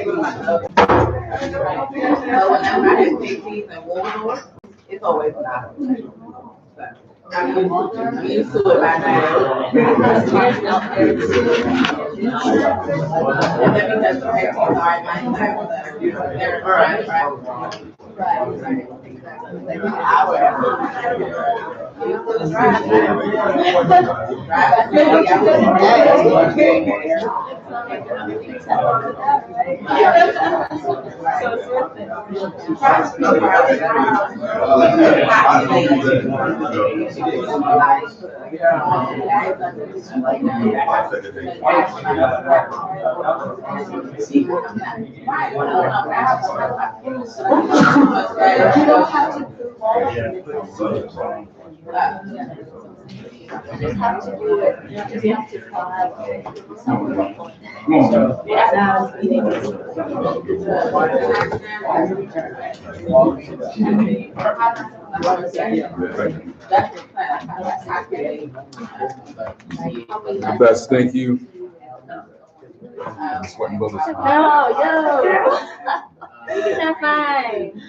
whenever I have PTs and Waldorf, it's always not. I'm used to it by now. And then because the PTs are at my time, they're right. Just have to do it. You have to file. The best, thank you. I'm sweating bullets. No, you're not fine.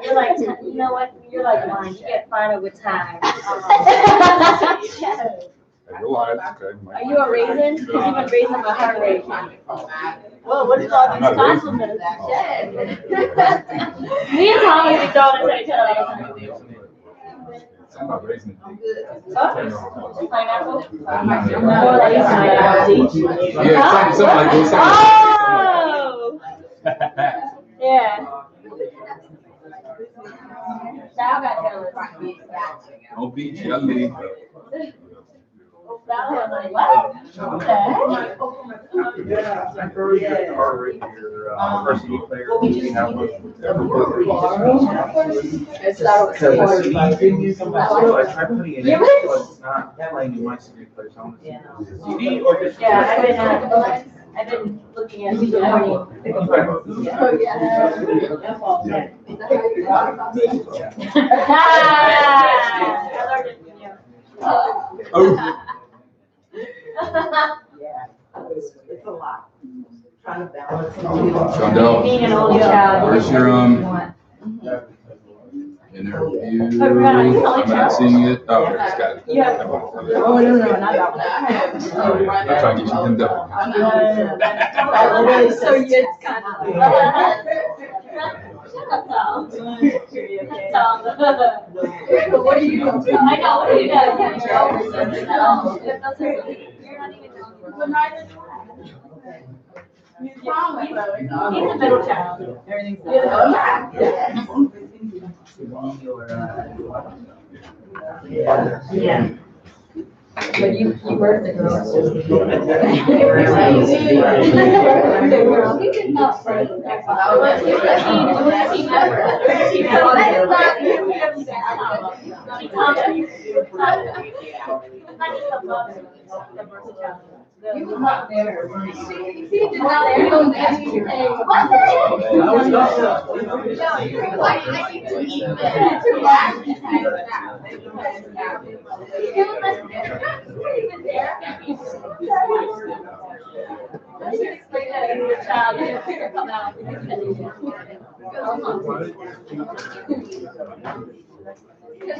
You're like, you know what? You're like mine. You get finer with time. You're lying, okay. Are you a raisin? Because you've been raising my heart rate. Well, what is all these compliments? Me and Tommy be throwing it at each other. I'm not raising it. Pineapple? Yeah, something like this. Oh! Yeah. Sal got jealous. Don't be jelly. Sal was like, what? What the heck? Varsity player. It's not. I tried putting it in, so it's not playing in my senior players. CD or just? Yeah, I've been looking at the It's a lot. Trying to balance. Shondell, Being an only child. where's your interview? I'm not seeing it. Oh, there, it's got it. Yeah. Oh, no, not that one. I'm trying to get you hemmed up. So it's kind of what are you doing? I know, what are you doing? You're not even he's a middle child. Everything's yeah. But you birthed the girl. He did not say that. He was not there. He did not there. He was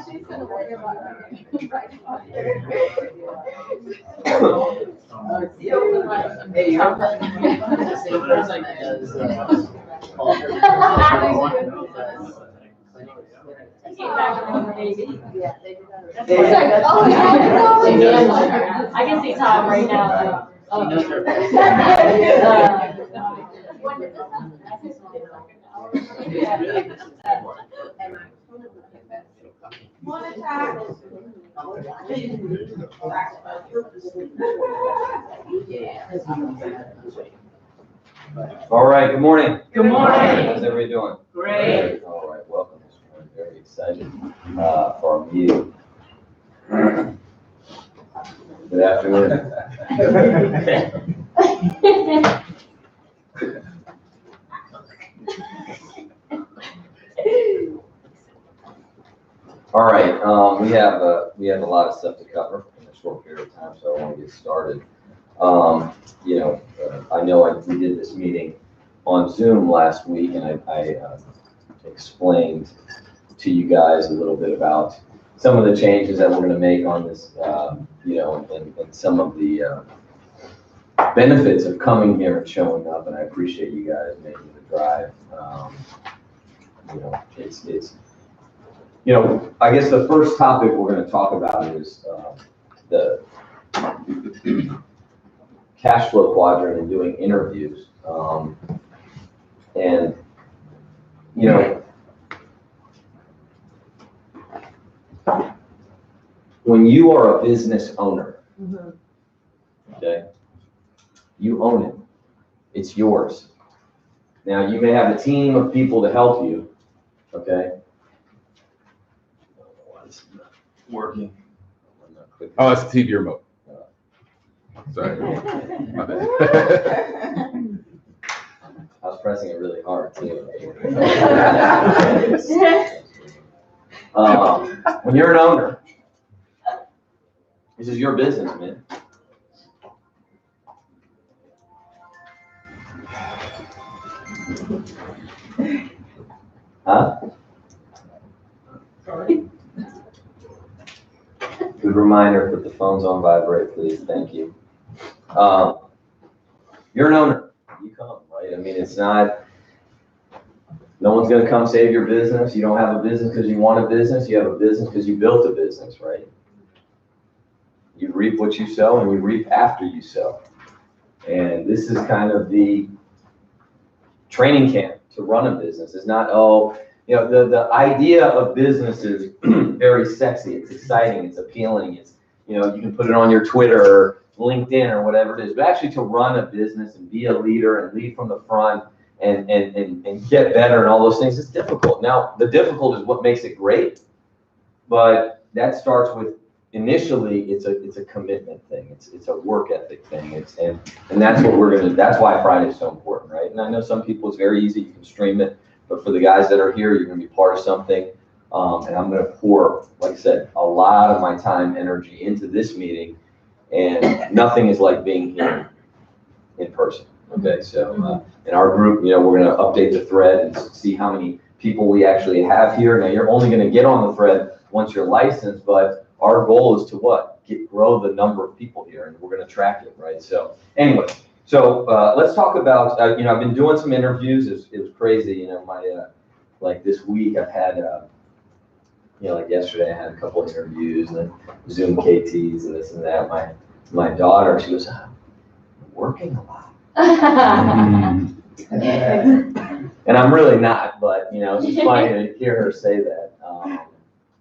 she's gonna worry about her. I can see Tom right now. All right, good morning. Good morning. How's everybody doing? Great. All right, welcome this morning. Very excited for our meeting. Good afternoon. All right, we have a lot of stuff to cover in a short period of time, so I want to get started. I know we did this meeting on Zoom last week, and I explained to you guys a little bit about some of the changes that we're going to make on this, and some of the benefits of coming here and showing up. And I appreciate you guys making the drive. I guess the first topic we're going to talk about is the cash flow quadrant and doing interviews. When you are a business owner, okay, you own it. It's yours. Now, you may have a team of people to help you, okay? I don't know why this is not working. I'm not clicking. Oh, it's the TV remote. Sorry. My bad. I was pressing it really hard too. When you're an owner, this is your business, man. Huh? Sorry. Good reminder, put the phones on vibrate, please. Thank you. You're an owner. You come, right? I mean, it's not, no one's going to come save your business. You don't have a business because you want a business. You have a business because you built a business, right? You reap what you sow, and you reap after you sow. And this is kind of the training camp to run a business. It's not, the idea of business is very sexy. It's exciting. It's appealing. It's, you can put it on your Twitter or LinkedIn or whatever it is. But actually to run a business and be a leader and lead from the front and get better and all those things, it's difficult. Now, the difficult is what makes it great. But that starts with, initially, it's a commitment thing. It's a work ethic thing. And that's what that's why Friday is so important, right? And I know some people, it's very easy, you can stream it, but for the guys that are here, you're going to be part of something. And I'm going to pour, like I said, a lot of my time, energy into this meeting, and nothing is like being here in person. Okay, so in our group, we're going to update the thread and see how many people we actually have here. Now, you're only going to get on the thread once you're licensed, but our goal is to what? Grow the number of people here, and we're going to track it, right? So anyway, let's talk about, I've been doing some interviews. It was crazy, like this week I've had, like yesterday I had a couple of interviews and Zoom KTs and this and that. My daughter, she goes, I'm working a lot. And I'm really not, but, it's just funny to hear her say that.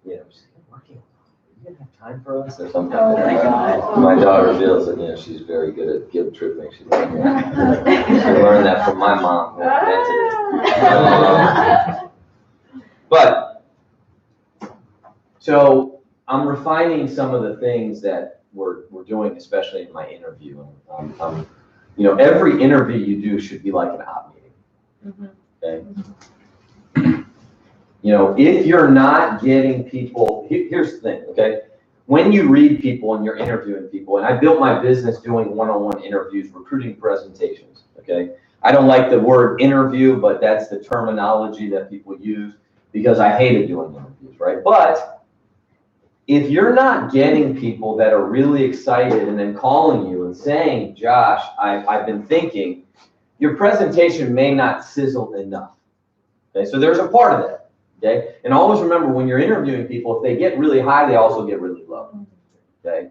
She's working. You didn't have time for us or something. Oh my God. My daughter feels that, she's very good at guilt tripping. She learned that from my mom. So I'm refining some of the things that we're doing, especially in my interview. Every interview you do should be like an op meeting. Okay. If you're not getting people, here's the thing, okay? When you read people and you're interviewing people, and I built my business doing one-on-one interviews, recruiting presentations, okay? I don't like the word interview, but that's the terminology that people use because I hated doing interviews, right? But if you're not getting people that are really excited and then calling you and saying, Josh, I've been thinking, your presentation may not sizzle enough, okay? So there's a part of that. Okay, and always remember when you're interviewing people, if they get really high, they also get really low. Okay,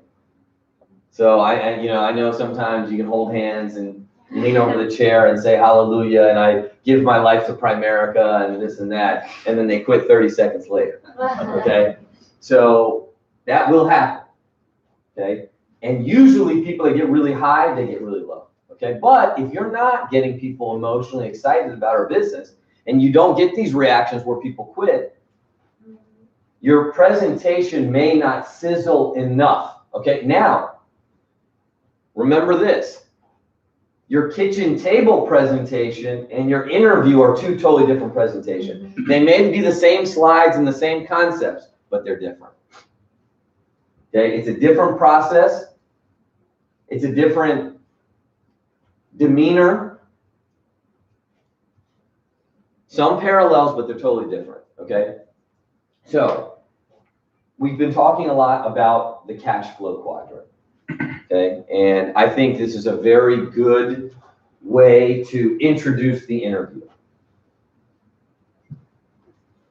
so I know sometimes you can hold hands and lean over the chair and say hallelujah, and I give my life to Primerica and this and that, and then they quit 30 seconds later. Okay, so that will happen. Okay, and usually people that get really high, they get really low. Okay, but if you're not getting people emotionally excited about our business, and you don't get these reactions where people quit, your presentation may not sizzle enough. Okay, now, remember this. Your kitchen table presentation and your interview are two totally different presentations. They may be the same slides and the same concepts, but they're different. Okay, it's a different process. It's a different demeanor. Some parallels, but they're totally different, okay? So, we've been talking a lot about the cash flow quadrant, okay? And I think this is a very good way to introduce the interview.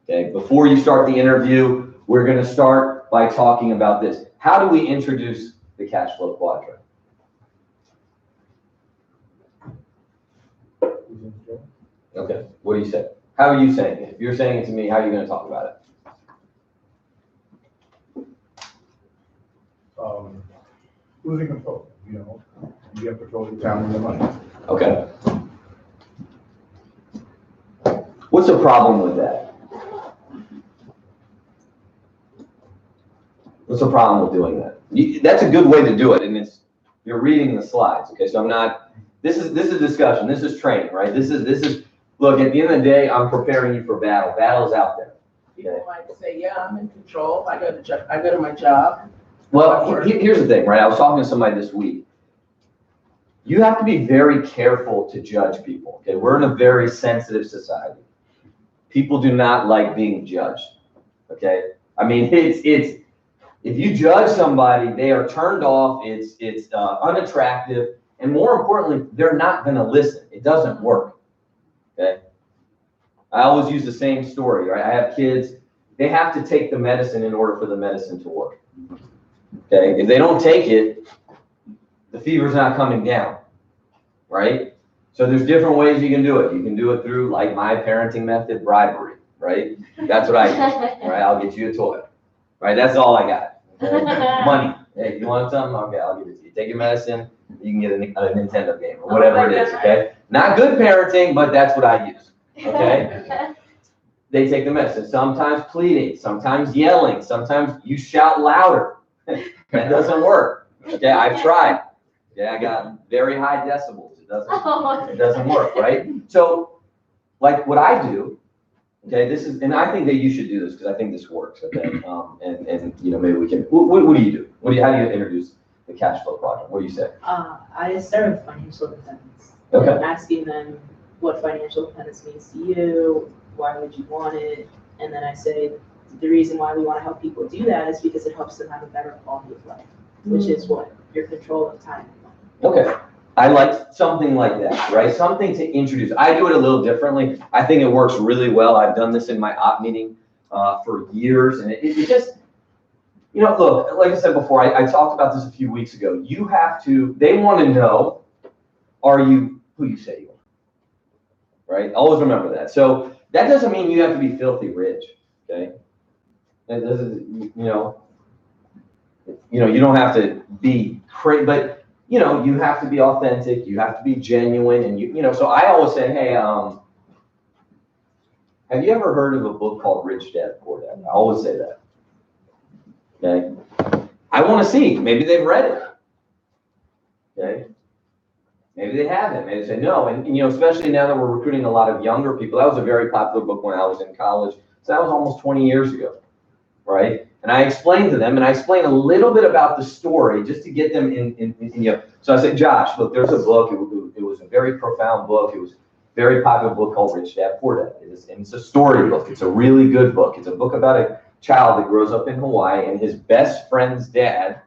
Okay, before you start the interview, we're gonna start by talking about this. How do we introduce the cash flow quadrant? Okay, what do you say? How are you saying it? If you're saying it to me, how are you gonna talk about it? Losing control, you have control of your time and your money. Okay. What's the problem with that? What's the problem with doing that? That's a good way to do it, and you're reading the slides, okay? So I'm not. This is discussion. This is training, right? This is. Look, at the end of the day, I'm preparing you for battle. Battle's out there. People might say, yeah, I'm in control. I go to my job. Well, here's the thing, right? I was talking to somebody this week. You have to be very careful to judge people, okay? We're in a very sensitive society. People do not like being judged, okay? I mean, it's if you judge somebody, they are turned off, it's unattractive, and more importantly, they're not gonna listen. It doesn't work, okay? I always use the same story, right? I have kids, they have to take the medicine in order for the medicine to work, okay? If they don't take it, the fever's not coming down, right? So there's different ways you can do it. You can do it through, like my parenting method, bribery, right? That's what I do, right? I'll get you a toy, right? That's all I got. Okay? Money. Hey, you want something? Okay, I'll give it to you. Take your medicine, you can get a Nintendo game or whatever it is, okay? Not good parenting, but that's what I use, okay? They take the medicine. Sometimes pleading, sometimes yelling, sometimes you shout louder. That doesn't work, okay? I've tried. Yeah, I got very high decibels. It doesn't work, right? So, like what I do, okay, and I think that you should do this because I think this works, okay? And maybe we can. What do you do? How do you introduce the cash flow quadrant? What do you say? I start with financial independence. Okay. I'm asking them what financial independence means to you. Why would you want it? And then I say the reason why we want to help people do that is because it helps them have a better quality of life, which is what your control of time and money. Okay. I like something like that, right? Something to introduce. I do it a little differently. I think it works really well. I've done this in my op meeting for years, and it just, look, like I said before, I talked about this a few weeks ago. They want to know, are you who you say you are, right? Always remember that. So that doesn't mean you have to be filthy rich, okay? That doesn't, you don't have to be crazy, but you have to be authentic, you have to be genuine, and so I always say, hey, have you ever heard of a book called Rich Dad, Poor Dad? I always say that, okay? I want to see, maybe they've read it, okay? Maybe they haven't, maybe they say no, and especially now that we're recruiting a lot of younger people, that was a very popular book when I was in college, so that was almost 20 years ago, right? And I explained to them, and I explained a little bit about the story just to get them in. So I said, Josh, look, there's a book. It was a very profound book. It was a very popular book called Rich Dad, Poor Dad. And it's a story book. It's a really good book. It's a book about a child that grows up in Hawaii, and his best friend's dad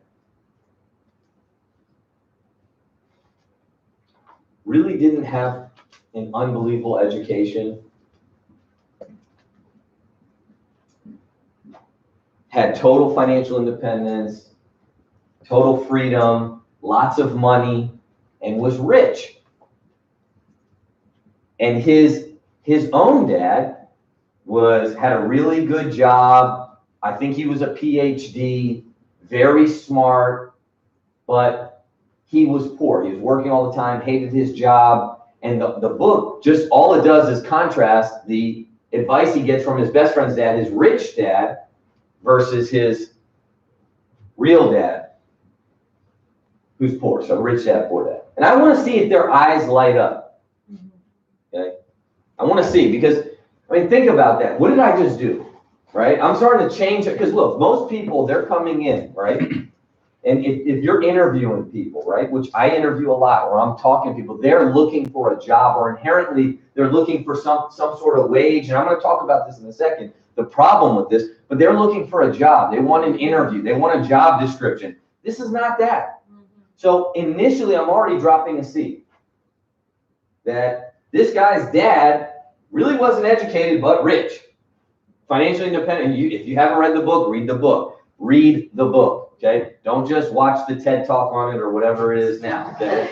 really didn't have an unbelievable education. Had total financial independence, total freedom, lots of money, and was rich. And his own dad had a really good job. I think he was a PhD, very smart, but he was poor. He was working all the time, hated his job. And the book, just all it does is contrast the advice he gets from his best friend's dad, his rich dad, versus his real dad, who's poor. So rich dad, poor dad. And I want to see if their eyes light up. Okay? I want to see, because, think about that. What did I just do? Right? I'm starting to change it, because look, most people, they're coming in, right? And if you're interviewing people, right, which I interview a lot, or I'm talking to people, they're looking for a job, or inherently they're looking for some sort of wage. And I'm going to talk about this in a second, the problem with this, but they're looking for a job. They want an interview. They want a job description. This is not that. So initially, I'm already dropping a seed that this guy's dad really wasn't educated, but rich, financially independent. If you haven't read the book, read the book. Read the book, okay? Don't just watch the TED Talk on it or whatever it is now, okay?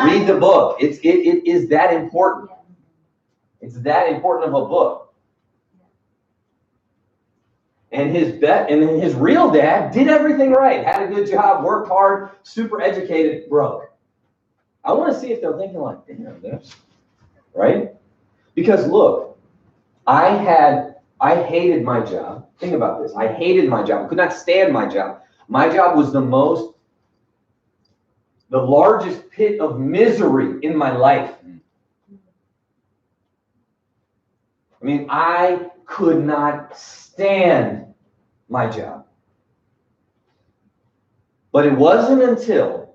Read the book. It is that important. It's that important of a book. And his real dad did everything right, had a good job, worked hard, super educated, broke. I want to see if they're thinking like, damn, this, right? Because look, I hated my job. Think about this. I hated my job. I could not stand my job. My job was the largest pit of misery in my life. I mean, I could not stand my job. But it wasn't until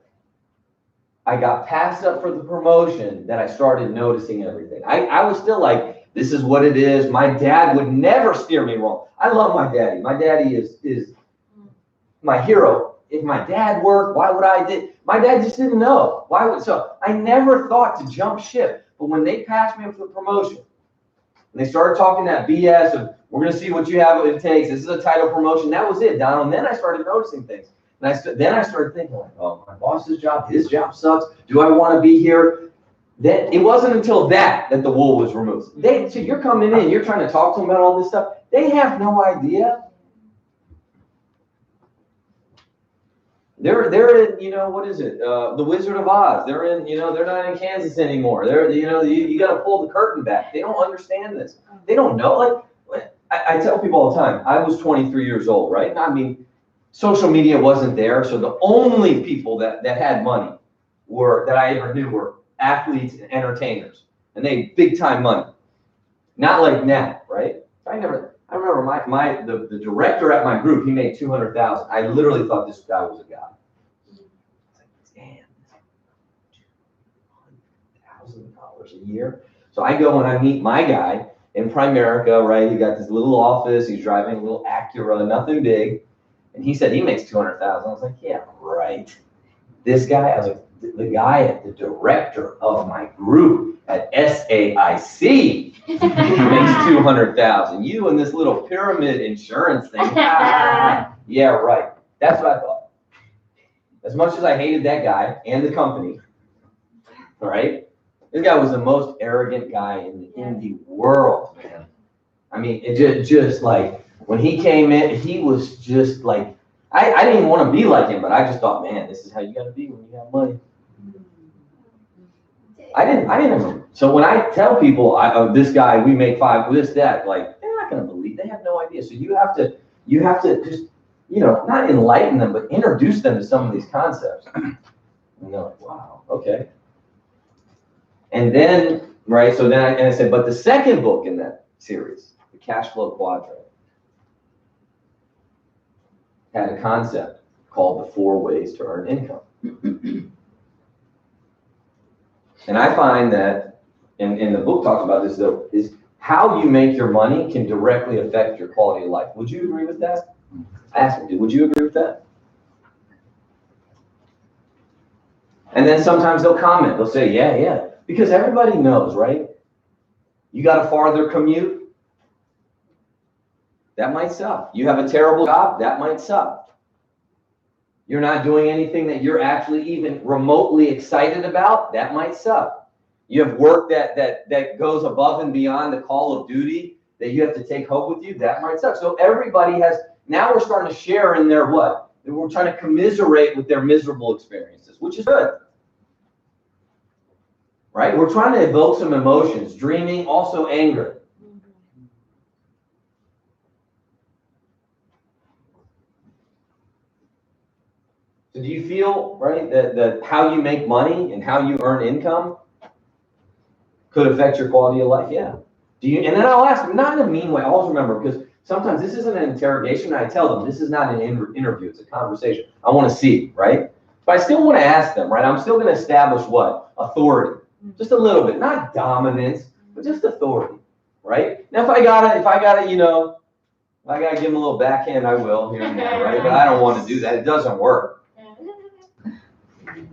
I got passed up for the promotion that I started noticing everything. I was still like, this is what it is. My dad would never steer me wrong. I love my daddy. My daddy is my hero. If my dad worked, why would I? My dad just didn't know. So I never thought to jump ship. But when they passed me up for the promotion, and they started talking that BS of, we're going to see what you have, what it takes. This is a title promotion. That was it, Donald. And then I started noticing things. And then I started thinking, like, oh, my boss's job, his job sucks. Do I want to be here? Then it wasn't until that the wool was removed. So you're coming in, you're trying to talk to them about all this stuff. They have no idea. They're in, what is it? The Wizard of Oz. They're in, they're not in Kansas anymore. You got to pull the curtain back. They don't understand this. They don't know. Like, I tell people all the time, I was 23 years old, right? I mean, social media wasn't there. So the only people that had money that I ever knew were athletes and entertainers, and they had big time money. Not like now, right? I remember the director at my group, he made $200,000. I literally thought this guy was a god. I was like, damn, $200,000 a year. So I go and I meet my guy in Primerica, right? He got this little office, he's driving a little Acura, nothing big. And he said he makes $200,000. I was like, yeah, right. This guy, I was like, the guy, the director of my group at SAIC, he makes $200,000. You and this little pyramid insurance thing. Yeah, right. That's what I thought. As much as I hated that guy and the company, all right, this guy was the most arrogant guy in the world, man. I mean, it just like when he came in, he was just like, I didn't even want to be like him, but I just thought, man, this is how you got to be when you have money. I didn't ever. So when I tell people, this guy, we make $5, this, that, like, they're not going to believe. They have no idea. So you have to just, not enlighten them, but introduce them to some of these concepts. And they're like, wow, okay. And then, right, so then I said, but the second book in that series, The Cash Flow Quadrant, had a concept called the 4 ways to earn income. And I find that, and the book talks about this though, is how you make your money can directly affect your quality of life. Would you agree with that? I asked him, would you agree with that? And then sometimes they'll comment, they'll say, yeah, because everybody knows, right? You got a farther commute, that might suck. You have a terrible job, that might suck. You're not doing anything that you're actually even remotely excited about, that might suck. You have work that goes above and beyond the call of duty that you have to take home with you, that might suck. So everybody has, now we're starting to share in their what? We're trying to commiserate with their miserable experiences, which is good. Right? We're trying to evoke some emotions, dreaming, also anger. So do you feel, right, that how you make money and how you earn income could affect your quality of life? Yeah. Do you? And then I'll ask them, not in a mean way. Always remember, because sometimes this isn't an interrogation. I tell them, this is not an interview, it's a conversation. I want to see, right? But I still want to ask them, right? I'm still going to establish what? Authority. Just a little bit, not dominance, but just authority, right? Now, if I gotta, you know, if I gotta give them a little backhand, I will here and there, right? But I don't want to do that. It doesn't work.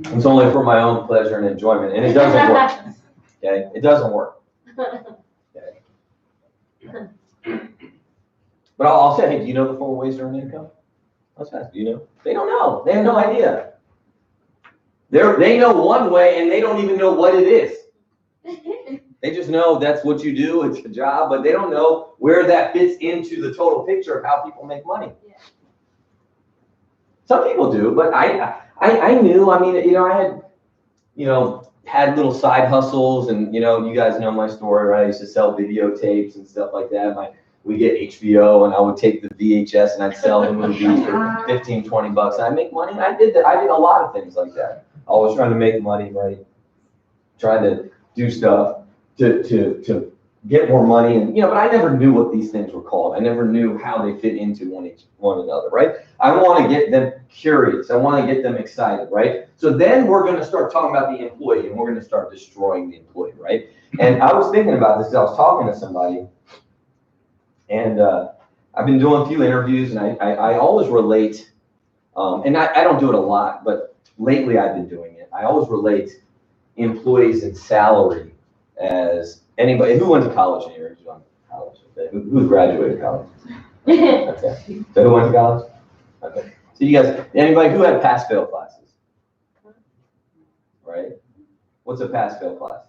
It's only for my own pleasure and enjoyment, and it doesn't work. Okay, it doesn't work. Okay. But I'll say, hey, do you know the 4 ways to earn income? Let's ask. Do you know? They don't know. They have no idea. They know one way, and they don't even know what it is. They just know that's what you do. It's a job, but they don't know where that fits into the total picture of how people make money. Yeah. Some people do, but I knew. I mean, you know, I had, you know, had little side hustles, and you know, you guys know my story, right? I used to sell videotapes and stuff like that. We get HBO, and I would take the VHS and I'd sell the movies for 15, 20 bucks. And I'd make money. And I did that. I did a lot of things like that. Always trying to make money, right? Trying to do stuff to get more money, and you know, but I never knew what these things were called. I never knew how they fit into one another, right? I want to get them curious. I want to get them excited, right? So then we're going to start talking about the employee, and we're going to start destroying the employee, right? And I was thinking about this as I was talking to somebody, and I've been doing a few interviews, and I always relate, and I don't do it a lot, but lately I've been doing it. I always relate employees and salary as anybody who went to college here. Who's on college? Okay. Who graduated college? Okay. So who went to college? Okay. So you guys, anybody who had pass-fail classes? Right? What's a pass-fail class?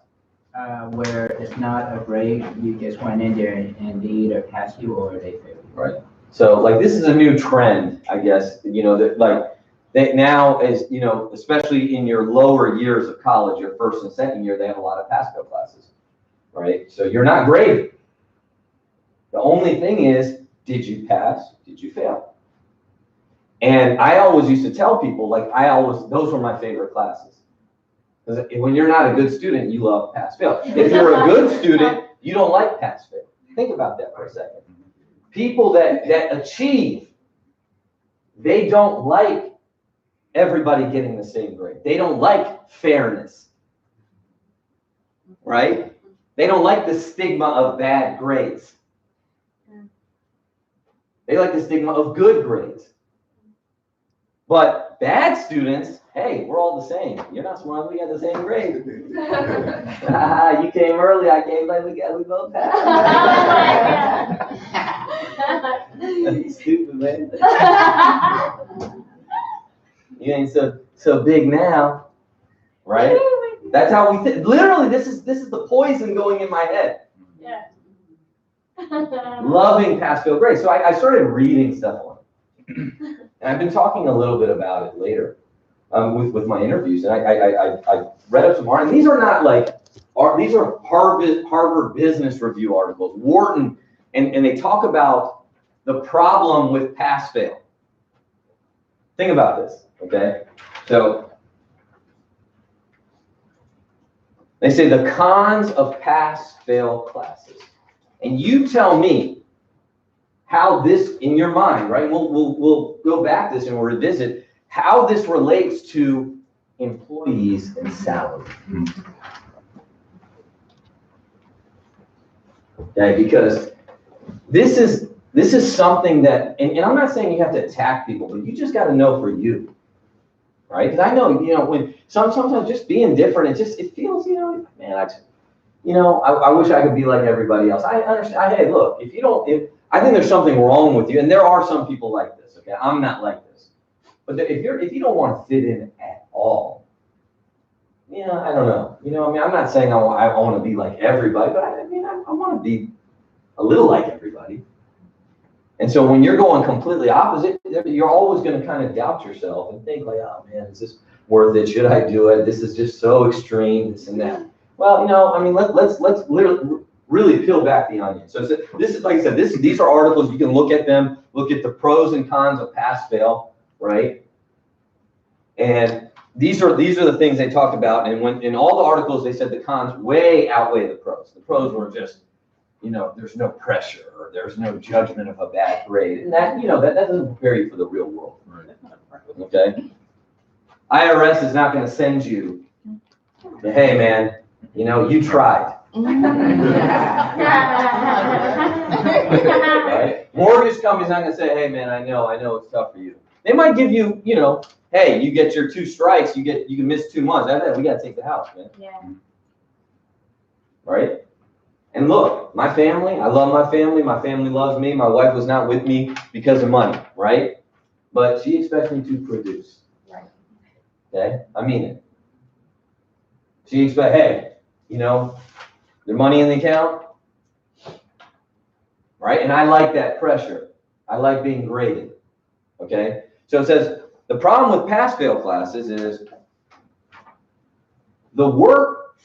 Where it's not a grade, you just went in there and they either pass you or they fail you. Right. So like this is a new trend, I guess. You know that like that now is, you know, especially in your lower years of college, your first and second year, they have a lot of pass-fail classes, right? So you're not graded. The only thing is, did you pass? Did you fail? And I always used to tell people, like those were my favorite classes. Because when you're not a good student, you love pass-fail. If you're a good student, you don't like pass-fail. Think about that for a second. People that achieve, they don't like everybody getting the same grade. They don't like fairness, right? They don't like the stigma of bad grades. They like the stigma of good grades. But bad students, hey, we're all the same. You're not smart, we got the same grade. You came early, I came late, we both passed. Stupid, man. You ain't so big now, right? That's how we think. Literally, this is the poison going in my head. Yeah. Loving pass-fail grades. So I started reading stuff on it. And I've been talking a little bit about it later with my interviews. And I read up some more. And these are not like, these are Harvard Business Review articles. Wharton, and they talk about the problem with pass-fail. Think about this. Okay, so they say the cons of pass-fail classes, and you tell me how this, in your mind, right? We'll go back this and we'll revisit how this relates to employees and salary. Okay, because this is something that, and I'm not saying you have to attack people, but you just got to know for you. Right? Because I know, you know, when sometimes just being different, it feels, you know, man, I wish I could be like everybody else. I understand. Hey, look, I think there's something wrong with you, and there are some people like this. Okay, I'm not like this. But if you don't want to fit in at all, yeah, I don't know. You know, I mean, I'm not saying I want to be like everybody, but I want to be a little like everybody. And so when you're going completely opposite, you're always going to kind of doubt yourself and think like, oh man, is this worth it? Should I do it? This is just so extreme, this and that. Well, you know, I mean, let's really peel back the onion. So this is, like I said, these are articles, you can look at them, look at the pros and cons of pass-fail, right? And these are the things they talked about. And when in all the articles, they said the cons way outweigh the pros. The pros were just, there's no pressure or there's no judgment of a bad grade. And that, that doesn't prepare you for the real world. Okay? IRS is not going to send you, hey man, you tried. Right? Mortgage company's not going to say, hey man, I know it's tough for you. They might give you, hey, you get your 2 strikes, you can miss 2 months. We got to take the house, man. Yeah. Right? And look, my family, I love my family loves me. My wife was not with me because of money, right? But she expects me to produce. Right. Okay? I mean it. She expects, hey, there's money in the account, right? And I like that pressure. I like being graded, okay? So it says, the problem with pass-fail classes is the work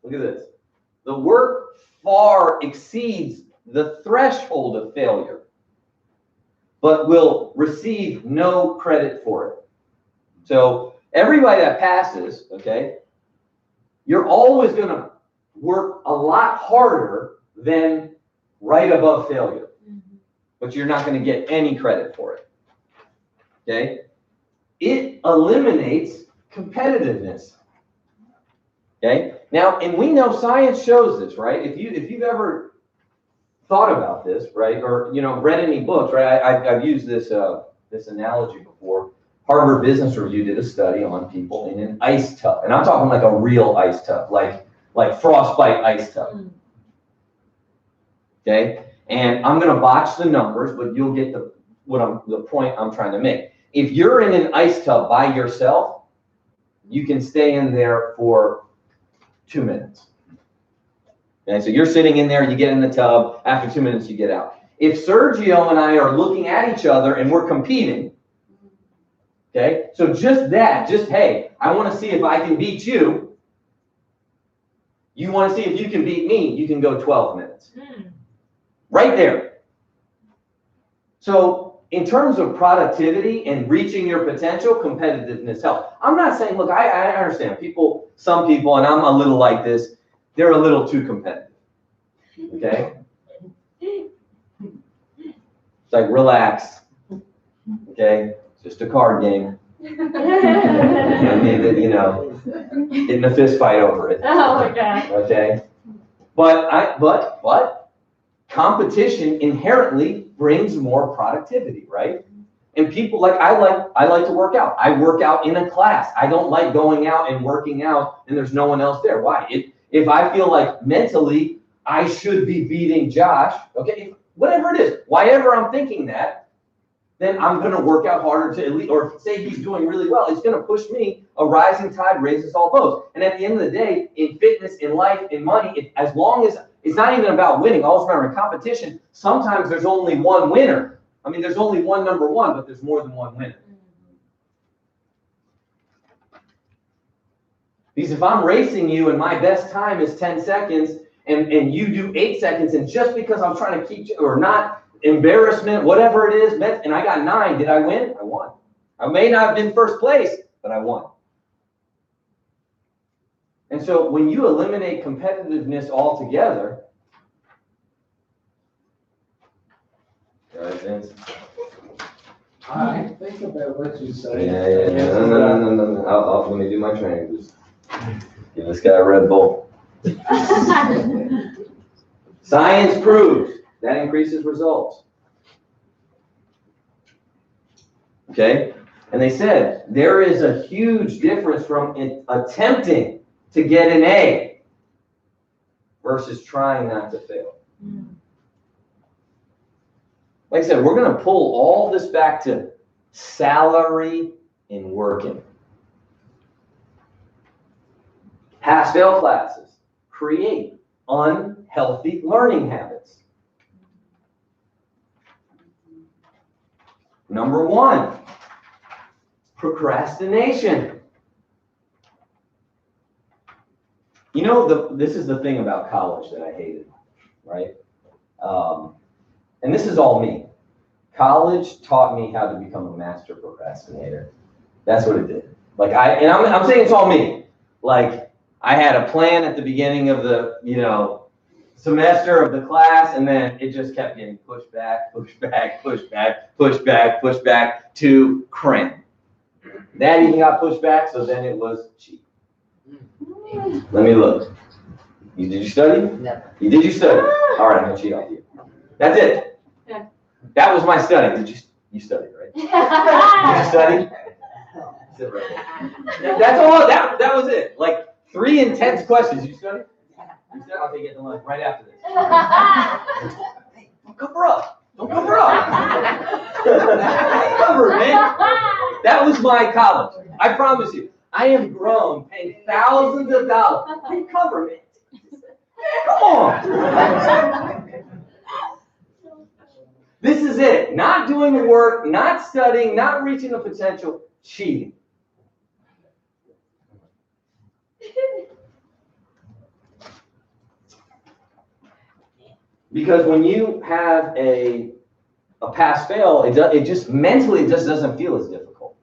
look at this, the work far exceeds the threshold of failure, but will receive no credit for it. So everybody that passes, okay, you're always going to work a lot harder than right above failure, but you're not going to get any credit for it. Okay? It eliminates competitiveness. Okay? Now, and we know science shows this, right? If you've ever thought about this, right, or read any books, right? I've used this analogy before. Harvard Business Review did a study on people in an ice tub, and I'm talking like a real ice tub, like frostbite ice tub. Okay, and I'm gonna botch the numbers, but you'll get the point I'm trying to make. If you're in an ice tub by yourself, you can stay in there for 2 minutes. Okay, so you're sitting in there, you get in the tub. After 2 minutes, you get out. If Sergio and I are looking at each other and we're competing. Okay, so hey, I want to see if I can beat you. You want to see if you can beat me, you can go 12 minutes. Right there. So in terms of productivity and reaching your potential, competitiveness helps. I'm not saying, look, I understand some people, and I'm a little like this, they're a little too competitive. Okay? It's like, relax. Okay? Just a card game. Getting a fist fight over it. Oh my God. Okay, but competition inherently brings more productivity, right? And people I like to work out. I work out in a class. I don't like going out and working out and there's no one else there. Why? If I feel like mentally I should be beating Josh, okay, whatever it is, whenever I'm thinking that, then I'm going to work out harder to elite, or say he's doing really well, it's going to push me. A rising tide raises all boats. And at the end of the day, in fitness, in life, in money, as long as it's not even about winning, always remember in competition, sometimes there's only one winner. I mean, there's only one number one, but there's more than one winner. Because if I'm racing you and my best time is 10 seconds and you do 8 seconds, and just because I'm trying to keep you, or not, embarrassment, whatever it is, and I got 9. Did I win? I won. I may not have been first place, but I won. And so when you eliminate competitiveness altogether, I think about what you say. Yeah. No. Let me do my training. Just give this guy a Red Bull. Science proves that increases results. Okay? And they said there is a huge difference from attempting to get an A versus trying not to fail. Like I said, we're going to pull all this back to salary and working. Pass-fail classes create unhealthy learning habits. Number 1, procrastination. This is the thing about college that I hated, right? And this is all me. College taught me how to become a master procrastinator. That's what it did. I'm saying it's all me. Like, I had a plan at the beginning of the, semester of the class, and then it just kept getting pushed back, pushed back, pushed back, pushed back, pushed back to cram. That even got pushed back, so then it was cheat. Let me look. Did you study? No. Did you study? All right, I'm gonna cheat off you. That's it. That was my study. You studied, right? Did you study? Sit right there. That's all. That was it. Like 3 intense questions. You study? You study? I'll take it to lunch right after this. Don't cover up. Don't cover up. Cover, man. That was my college. I promise you. I am grown, paying thousands of dollars. Hey, cover me. Come on. This is it. Not doing the work, not studying, not reaching the potential, cheating. Because when you have a pass-fail, it just mentally doesn't feel as difficult.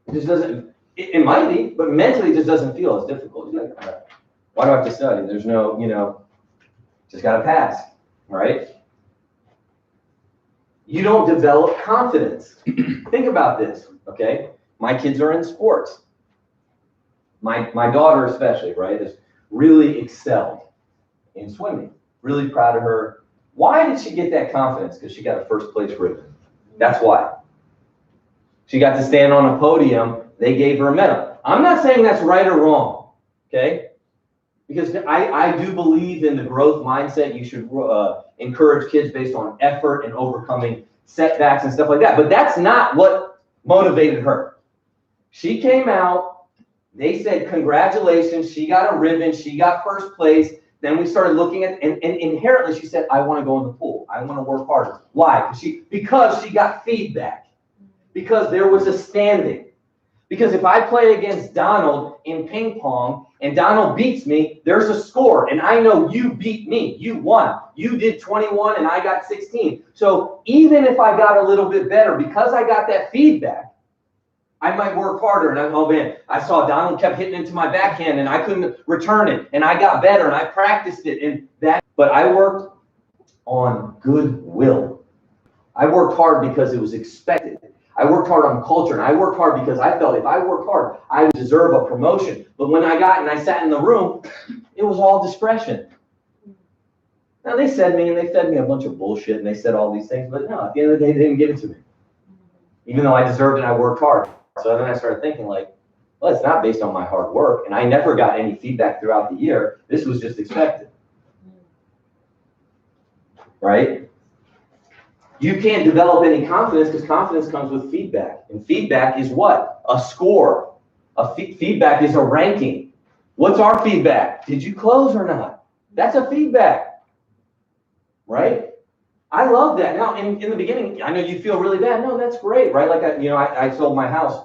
It just doesn't. It might be, but mentally it just doesn't feel as difficult. You're like, why do I have to study? There's no, just got to pass, right? You don't develop confidence. Think about this, okay? My kids are in sports. My daughter especially, right, has really excelled in swimming. Really proud of her. Why did she get that confidence? Because she got a first place ribbon. That's why. She got to stand on a podium. They gave her a medal. I'm not saying that's right or wrong, okay? Because I do believe in the growth mindset. You should encourage kids based on effort and overcoming setbacks and stuff like that. But that's not what motivated her. She came out. They said, congratulations. She got a ribbon. She got first place. Then we started looking at, and inherently she said, I want to go in the pool. I want to work harder. Why? Because she got feedback. Because there was a standing. Because if I play against Donald in ping pong and Donald beats me, there's a score. And I know you beat me. You won. You did 21 and I got 16. So even if I got a little bit better, because I got that feedback, I might work harder. And oh man, I saw Donald kept hitting into my backhand and I couldn't return it. And I got better and I practiced it. And that, but I worked on goodwill. I worked hard because it was expected. I worked hard on culture, and I worked hard because I felt if I worked hard, I deserve a promotion. But when I sat in the room, it was all discretion. Now, they said me, and they fed me a bunch of bullshit, and they said all these things, but no, at the end of the day, they didn't give it to me. Even though I deserved it, I worked hard. So then I started thinking, like, well, it's not based on my hard work, and I never got any feedback throughout the year. This was just expected. Right? You can't develop any confidence because confidence comes with feedback. And feedback is what? A score. Feedback is a ranking. What's our feedback? Did you close or not? That's a feedback. Right? I love that. Now, in the beginning, I know you feel really bad. No, that's great, right? Like, I sold my house,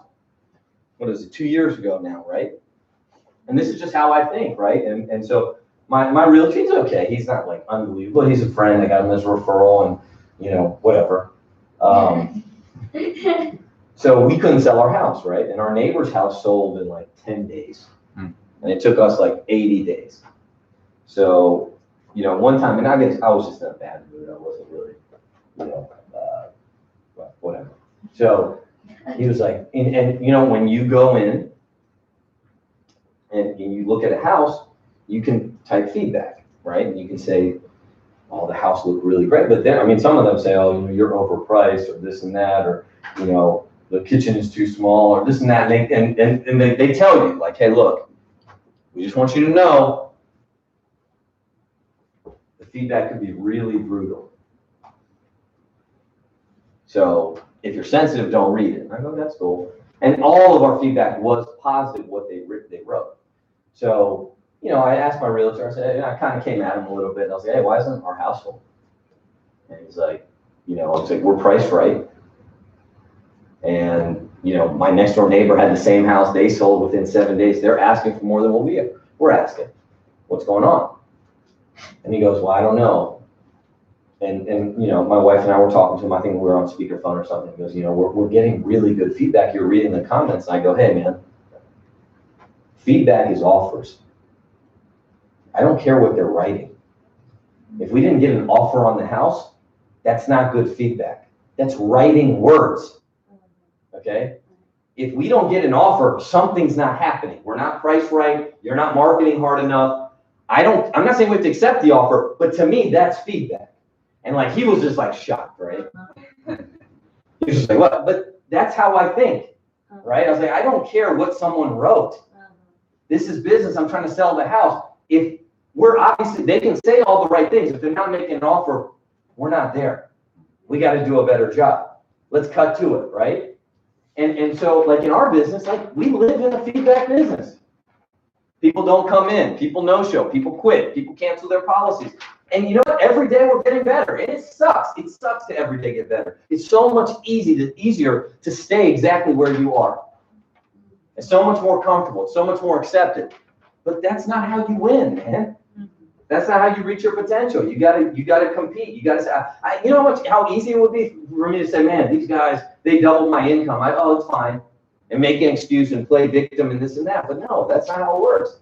2 years ago now, right? And this is just how I think, right? And so my realtor, he's okay. He's not like unbelievable. He's a friend. I got him this referral and, whatever. So we couldn't sell our house, right? And our neighbor's house sold in like 10 days. And it took us like 80 days. So, one time, and I was just in a bad mood. I wasn't really, whatever. So he was like, and when you go in and you look at a house, you can type feedback, right? And you can say, oh, the house looked really great. But then, some of them say, oh, you're overpriced or this and that, or, the kitchen is too small or this and that. And they tell you, like, hey, look, we just want you to know the feedback could be really brutal. So if you're sensitive, don't read it. I go, that's cool. And all of our feedback was positive, what they wrote. So, I asked my realtor, I kind of came at him a little bit, and I was like, hey, why isn't our house sold? And he's like, I was like, we're priced right. And, my next door neighbor had the same house. They sold within 7 days. They're asking for more than what we're asking. What's going on? And he goes, well, I don't know. And my wife and I were talking to him. I think we were on speakerphone or something. He goes, we're getting really good feedback. You're reading the comments. And I go, hey, man, feedback is offers. I don't care what they're writing. If we didn't get an offer on the house, that's not good feedback. That's writing words, okay? If we don't get an offer, something's not happening. We're not priced right. You're not marketing hard enough. I'm not saying we have to accept the offer, but to me, that's feedback. And like, he was just like shocked, right? He was just like, what? But that's how I think, right? I was like, I don't care what someone wrote. This is business. I'm trying to sell the house. If we're obviously, they can say all the right things. If they're not making an offer, we're not there. We got to do a better job. Let's cut to it, right? And so like in our business, like we live in a feedback business. People don't come in, people no-show, people quit, people cancel their policies. And you know what? Every day we're getting better. And it sucks. It sucks to every day get better. It's so much easier to stay exactly where you are. It's so much more comfortable. It's so much more accepted. But that's not how you win, man. That's not how you reach your potential. You gotta compete. You gotta say, you know how easy it would be for me to say, man, these guys, they doubled my income. Oh, it's fine. And make an excuse and play victim and this and that. But no, that's not how it works.